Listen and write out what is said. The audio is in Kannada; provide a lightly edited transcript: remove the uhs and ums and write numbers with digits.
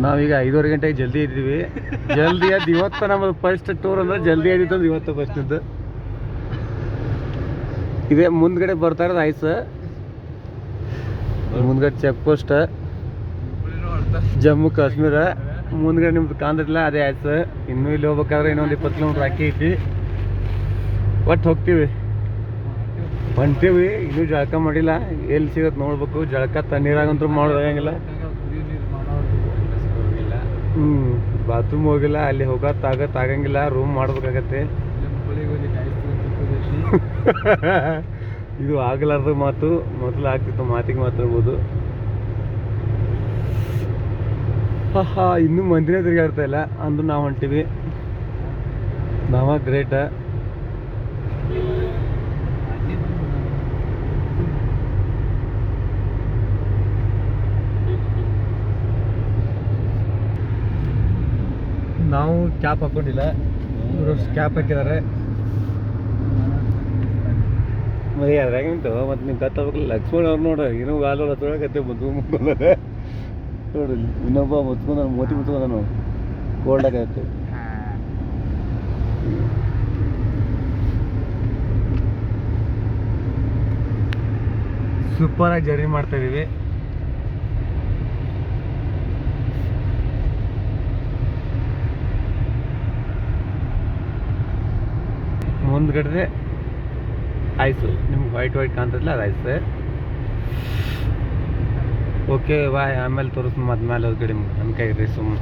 ನಾವೀಗ 5:30 ಗಂಟೆಗೆ ಜಲ್ದಿ ಇದ್ದೀವಿ. ಜಲ್ದಿ ಅದು ಇವತ್ತು ನಮ್ಮದು ಫಸ್ಟ್ ಟೂರ್ ಅಂದ್ರೆ ಜಲ್ದಿ ಆದಿತ್ತು ಅಂದ್ರೆ ಇವತ್ತು ಫಸ್ಟ್ ಇದ್ದು. ಇದೇ ಮುಂದ್ಗಡೆ ಬರ್ತಾ ಇರೋದು ಐಸ್, ಮುಂದ್ಗಡೆ ಚೆಕ್ ಪೋಸ್ಟ್ ಜಮ್ಮು ಕಾಶ್ಮೀರ, ಮುಂದ್ಗಡೆ ನಿಮ್ದು ಕಾಂದಿಲ್ಲ ಅದೇ ಐಸ್. ಇನ್ನೂ ಇಲ್ಲಿ ಹೋಗ್ಬೇಕಾದ್ರೆ ಇನ್ನೊಂದು 20 ಕಿಲೋಮೀಟ್ರ್ ಹಾಕಿ ಐತಿ. ಒಟ್ಟು ಹೋಗ್ತೀವಿ, ಹೊಂಟೀವಿ. ಇನ್ನೂ ಜಳಕ ಮಾಡಿಲ್ಲ, ಎಲ್ಲಿ ಸಿಗತ್ತೆ ನೋಡ್ಬೇಕು. ಜಳಕ ತಣ್ಣೀರಾಗಂತೂ ಮಾಡೋದಾಗಂಗಿಲ್ಲ. ಬಾತ್ರೂಮ್ ಹೋಗಿಲ್ಲ, ಅಲ್ಲಿ ಹೋಗತ್ತಾಗಂಗಿಲ್ಲ, ರೂಮ್ ಮಾಡ್ಬೇಕಾಗತ್ತೆ. ಇದು ಆಗಲಾರ್ದ ಮಾತು, ಮೊದಲು ಆಗ್ತಿತ್ತು, ಮಾತಿಗೆ ಮಾತಾಡ್ಬೋದು. ಇನ್ನೂ ಮಂದಿನೇ ತಿರುಗಾಡ್ತಾ ಇಲ್ಲ ಅಂದ್ರೂ ನಾವು ಹೊಂಟೀವಿ. ನಾವ ಗ್ರೇಟ. ನಾವು ಕ್ಯಾಪ್ ಹಾಕೊಂಡಿಲ್ಲ, ಇವರು ಕ್ಯಾಪ್ ಹಾಕಿದ್ದಾರೆ. ಮರಿ ಅದ್ರಾಗಂಟು ಮತ್ತು ನೀವು ಕತ್ತಬೇಕಲ್ಲ. ಲಕ್ಷ್ಮಣ್ ಅವ್ರು ನೋಡ್ರಿ, ಇನ್ನೂ ಗಾಲ ಹತ್ತೊಳಗತ್ತೆ ಮುತ್ಕೊಂಡ್ರೆ ನೋಡ್ರಿ. ಇನ್ನೊಬ್ಬ ಮುತ್ಕೊಂಡ ಮೋತಿ ಮುತ್ಕೊಂಡ ನೋಡಿ, ಕೋಲ್ಡ್ ಆಗತ್ತೆ. ಸೂಪರಾಗಿ ಜರ್ನಿ ಮಾಡ್ತಾ ಇದೀವಿ. ಮುಂದ್ಗಡೆ ಐಸು ನಿಮ್ಗೆ ವೈಟ್ ಕಾಣ್ತದಲ್ಲ, ಅದು ಐಸ್. ಓಕೆ ಬಾಯ್, ಆಮೇಲೆ ತೋರಿಸ್ ಮತ್ತೆ ಮೇಲೆ ಹೋದ್ ಕಡೆ ನನ್ನ ಕೈ ರೀ ಸುಮ್ಮ.